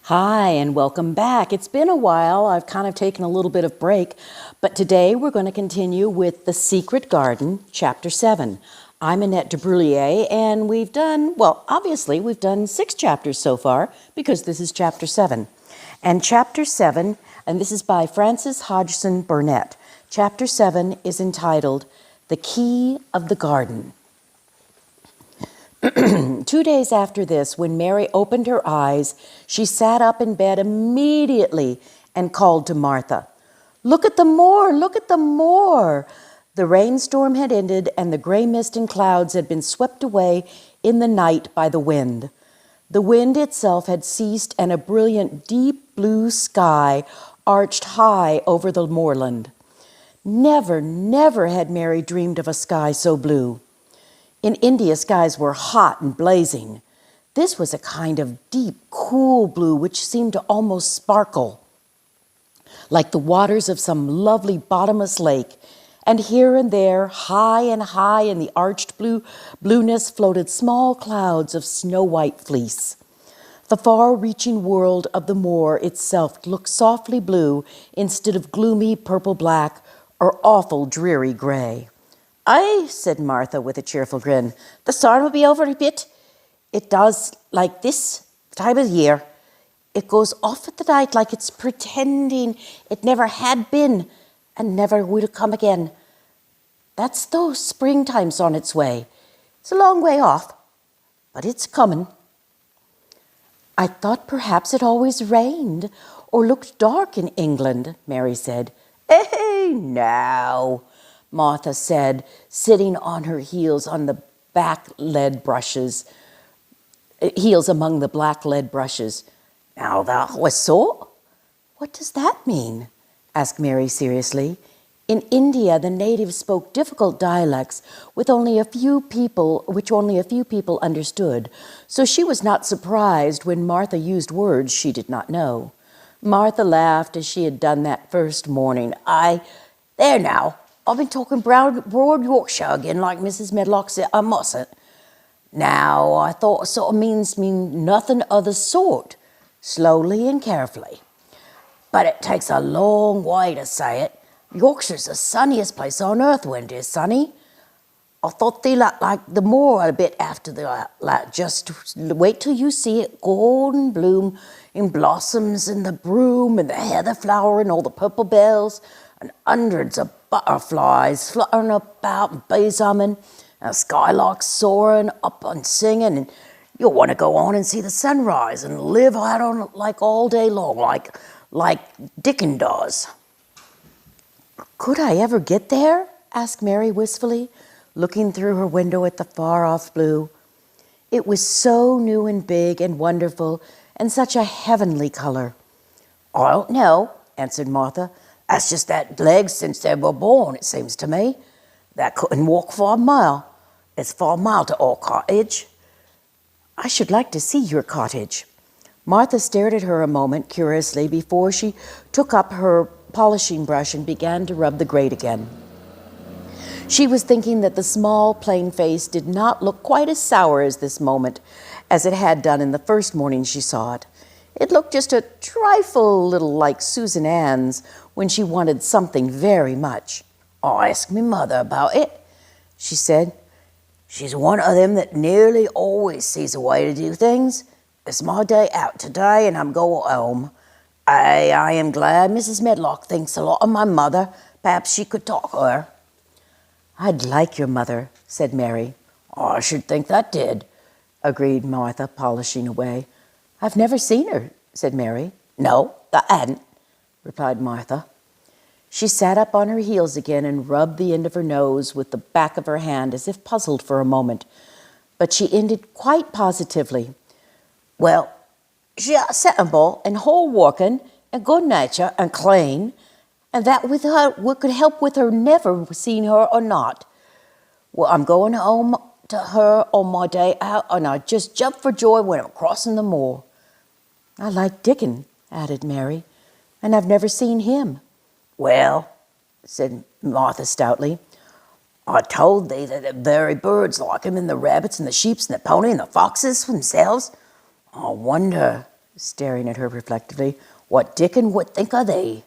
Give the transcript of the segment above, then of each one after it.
Hi, and welcome back. It's been a while. I've kind of taken a little bit of break, but today we're going to continue with The Secret Garden, Chapter 7. I'm Annette Dubrouillet, and we've done 6 chapters so far, because this is Chapter 7. And Chapter 7, and this is by Frances Hodgson Burnett. Chapter 7 is entitled, The Key of the Garden. 2 days after this, when Mary opened her eyes, she sat up in bed immediately and called to Martha. "Look at the moor! Look at the moor!" The rainstorm had ended, and the gray mist and clouds had been swept away in the night by the wind. The wind itself had ceased, and a brilliant, deep blue sky arched high over the moorland. Never, never had Mary dreamed of a sky so blue. In India, skies were hot and blazing. This was a kind of deep, cool blue which seemed to almost sparkle, like the waters of some lovely bottomless lake, and here and there, high in the arched blueness, floated small clouds of snow-white fleece. The far-reaching world of the moor itself looked softly blue instead of gloomy purple-black or awful dreary grey. "Aye," said Martha with a cheerful grin. "The storm will be over a bit. It does like this time of year. It goes off at the night like it's pretending it never had been and never will come again. That's though springtime's on its way. It's a long way off, but it's coming." "I thought perhaps it always rained or looked dark in England," Mary said. "Eh, now," Martha said, sitting on her heels on the heels among the black lead brushes. "Now that was so." "What does that mean?" asked Mary seriously. In India, the natives spoke difficult dialects which only a few people understood, so she was not surprised when Martha used words she did not know. Martha laughed as she had done that first morning. There now, I've been talking broad Yorkshire again, like Mrs. Medlock said I mustn't. Now, I thought it sort of means nothing of the sort, slowly and carefully. But it takes a long way to say it. Yorkshire's the sunniest place on earth when it is sunny. I thought they like the moor a bit after the just wait till you see it golden bloom in blossoms and the broom and the heather flower and all the purple bells and hundreds of butterflies fluttering about and bees humming and skylarks soaring up and singing, and you'll want to go on and see the sunrise and live out on it like all day long, like Dickens does." "Could I ever get there?" asked Mary wistfully, looking through her window at the far-off blue. It was so new and big and wonderful and such a heavenly color. "I don't know," answered Martha. "That's just that legs since they were born, it seems to me. That couldn't walk for a mile. It's 4 miles to our cottage." "I should like to see your cottage." Martha stared at her a moment curiously before she took up her polishing brush and began to rub the grate again. She was thinking that the small, plain face did not look quite as sour as this moment as it had done in the first morning she saw it. It looked just a trifle little like Susan Ann's when she wanted something very much. "I'll ask me mother about it," she said. "She's one of them that nearly always sees a way to do things. It's my day out today, and I'm going home. I am glad Mrs. Medlock thinks a lot of my mother. Perhaps she could talk to her." "I'd like your mother," said Mary. "I should think that did," agreed Martha, polishing away. "I've never seen her," said Mary. "No, I hadn't," replied Martha. She sat up on her heels again and rubbed the end of her nose with the back of her hand as if puzzled for a moment. But she ended quite positively. "Well, she's sensible and whole-working and good-natured and clean, and that with her could help with her never seeing her or not. Well, I'm going home to her on my day out, and I just jump for joy when I'm crossing the moor." "I like Dickens," added Mary, "and I've never seen him." "Well," said Martha stoutly, "I told thee that the very birds like him, and the rabbits and the sheep and the pony and the foxes themselves. I wonder staring at her reflectively. "What Dickon would think of thee?"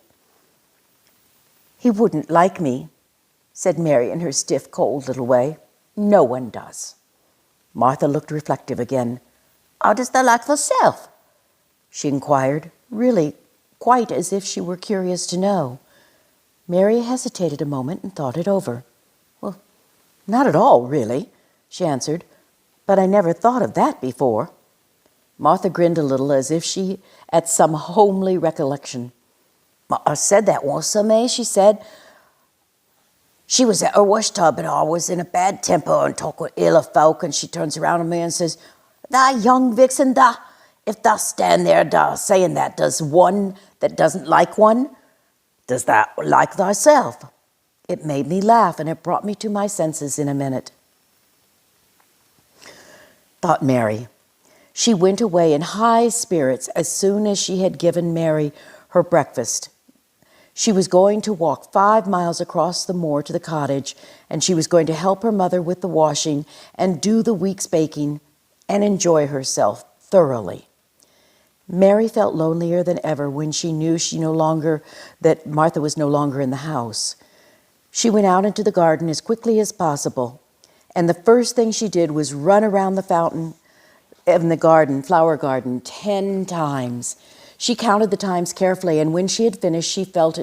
"He wouldn't like me," said Mary in her stiff, cold little way. "No one does." Martha looked reflective again. "How does thou like thyself?" she inquired, really quite as if she were curious to know. Mary hesitated a moment and thought it over. "Well, not at all, really," she answered, "but I never thought of that before." Martha grinned a little as if she at some homely recollection. "I said that once to me," she said. "She was at her wash tub and I was in a bad temper and talking ill of folk, and she turns around on me and says, 'Thou young vixen, thou, if thou stand there saying that, does one that doesn't like one, does thou like thyself?' It made me laugh, and it brought me to my senses in a minute," thought Mary. She went away in high spirits as soon as she had given Mary her breakfast. She was going to walk 5 miles across the moor to the cottage, and she was going to help her mother with the washing and do the week's baking and enjoy herself thoroughly. Mary felt lonelier than ever when she knew that Martha was no longer in the house. She went out into the garden as quickly as possible, and the first thing she did was run around the fountain in the flower garden 10 times. She counted the times carefully, and when she had finished, she felt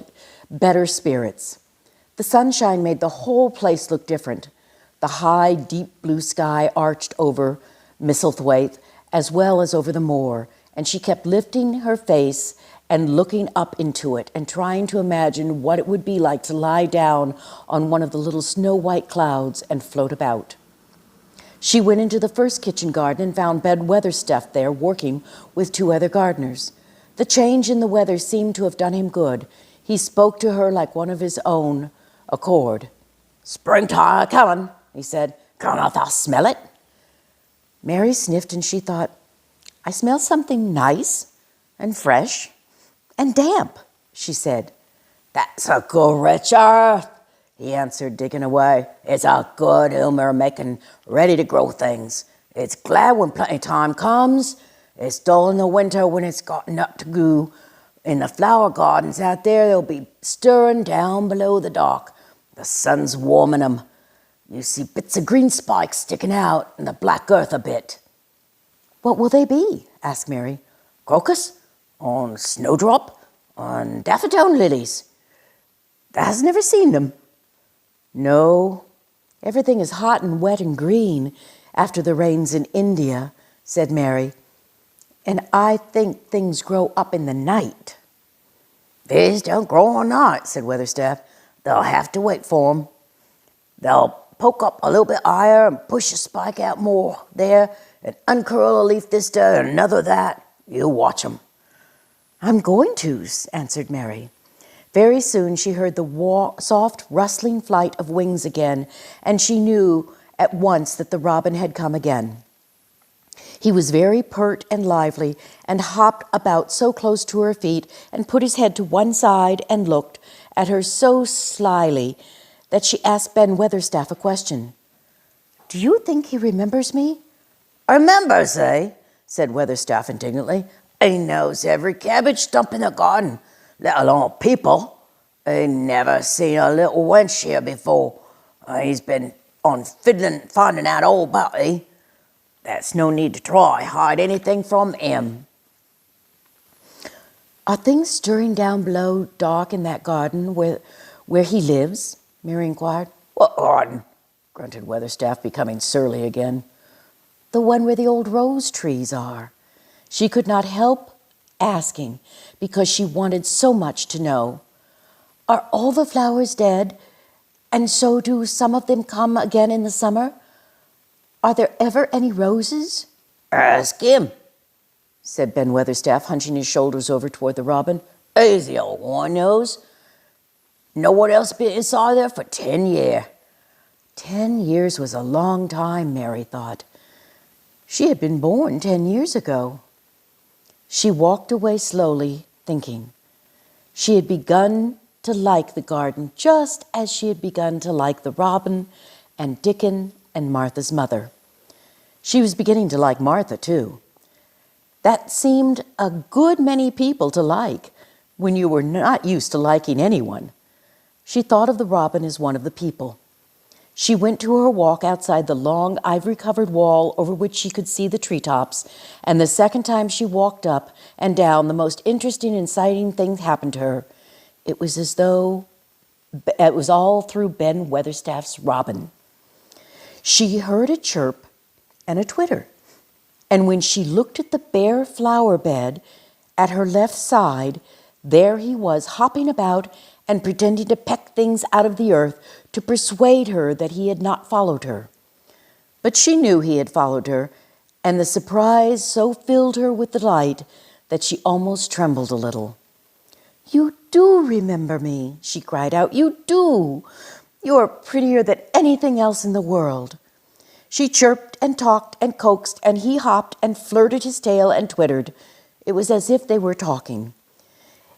better spirits. The sunshine made the whole place look different. The high, deep blue sky arched over Misselthwaite as well as over the moor, and she kept lifting her face and looking up into it and trying to imagine what it would be like to lie down on one of the little snow-white clouds and float about. She went into the first kitchen garden and found Ben Weatherstaff there working with 2 other gardeners. The change in the weather seemed to have done him good. He spoke to her like one of his own accord. "Springtime coming," he said. "Can't thou smell it?" Mary sniffed and she thought, "I smell something nice and fresh and damp," she said. "That's a good rich earth," he answered, digging away. "It's a good humor making ready to grow things. It's glad when plenty time comes. It's dull in the winter when it's got nut to go. In the flower gardens out there, they'll be stirring down below the dock. The sun's warming 'em. You see bits of green spikes sticking out and the black earth a bit." "What will they be?" asked Mary. "Crocus, on snowdrop, on daffodil lilies. Thou hast never seen them?" "No, everything is hot and wet and green after the rains in India," said Mary. "And I think things grow up in the night." "These don't grow all night," said Weatherstaff. "They'll have to wait for 'em. They'll poke up a little bit higher and push a spike out more there and uncurl a leaf this day and another that. You watch 'em." "I'm going to," answered Mary. Very soon she heard the soft, rustling flight of wings again, and she knew at once that the robin had come again. He was very pert and lively and hopped about so close to her feet and put his head to one side and looked at her so slyly that she asked Ben Weatherstaff a question. "Do you think he remembers me?" "Remembers, eh?" said Weatherstaff indignantly. "He knows every cabbage stump in the garden, let alone people. He never seen a little wench here before. He's been on fiddling, finding out all about thee. That's no need to try hide anything from him." "Are things stirring down below dark in that garden where he lives?" Mary inquired. "What garden?" grunted Weatherstaff, becoming surly again. "The one where the old rose trees are." She could not help asking because she wanted so much to know. "Are all the flowers dead, and so do some of them come again in the summer? Are there ever any roses?" "Ask him," said Ben Weatherstaff, hunching his shoulders over toward the robin. "He's the old one knows. No one else been inside there for 10 years. 10 years was a long time, Mary thought. She had been born 10 years ago. She walked away slowly, thinking. She had begun to like the garden just as she had begun to like the robin and Dickon and Martha's mother. She was beginning to like Martha, too. that seemed a good many people to like when you were not used to liking anyone. She thought of the robin as one of the people. She went to her walk outside the long ivory-covered wall over which she could see the treetops, and the second time she walked up and down, the most interesting and exciting thing happened to her. It was as though it was all through Ben Weatherstaff's robin. She heard a chirp and a twitter, and when she looked at the bare flower bed at her left side, there he was hopping about and pretending to peck things out of the earth to persuade her that he had not followed her. But she knew he had followed her, and the surprise so filled her with delight that she almost trembled a little. "You do remember me," she cried out. "You do. You're prettier than anything else in the world." She chirped and talked and coaxed, and he hopped and flirted his tail and twittered. It was as if they were talking.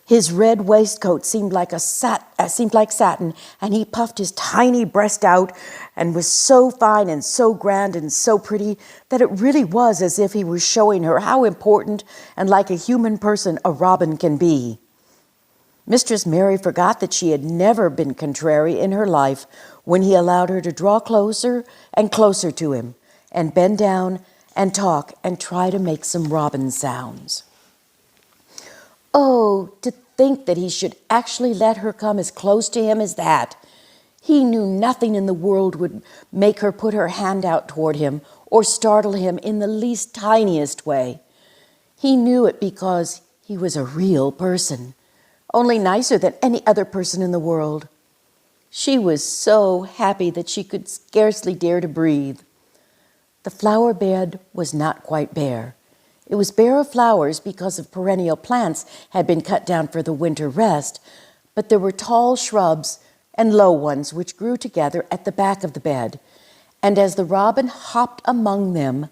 His red waistcoat seemed like satin, and he puffed his tiny breast out and was so fine and so grand and so pretty that it really was as if he was showing her how important and like a human person a robin can be. Mistress Mary forgot that she had never been contrary in her life when he allowed her to draw closer and closer to him and bend down and talk and try to make some robin sounds. Oh, to think that he should actually let her come as close to him as that. He knew nothing in the world would make her put her hand out toward him or startle him in the least tiniest way. He knew it because he was a real person, only nicer than any other person in the world. She was so happy that she could scarcely dare to breathe. The flower bed was not quite bare. It was bare of flowers because of perennial plants had been cut down for the winter rest, but there were tall shrubs and low ones which grew together at the back of the bed, and as the robin hopped among them,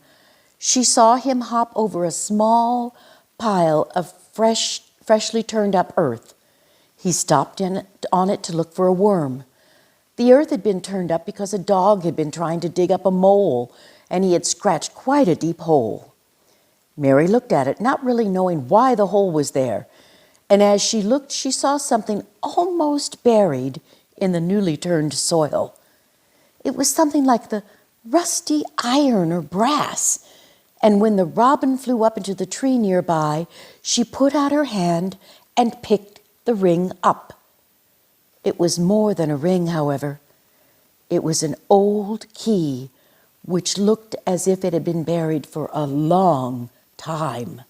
she saw him hop over a small pile of freshly turned up earth. He stopped on it to look for a worm. The earth had been turned up because a dog had been trying to dig up a mole, and he had scratched quite a deep hole. Mary looked at it, not really knowing why the hole was there, and as she looked, she saw something almost buried in the newly turned soil. It was something like the rusty iron or brass, and when the robin flew up into the tree nearby, she put out her hand and picked the ring up. It was more than a ring, however. It was an old key, which looked as if it had been buried for a long time.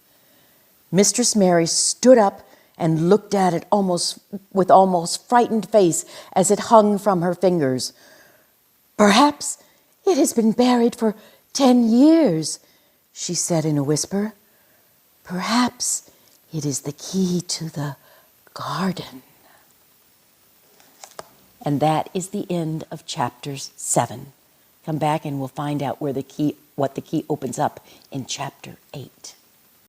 Mistress Mary stood up and looked at it with almost frightened face as it hung from her fingers. "Perhaps it has been buried for 10 years, she said in a whisper. "Perhaps it is the key to the garden." And that is the end of chapter 7. Come back and we'll find out what the key opens up in chapter 8.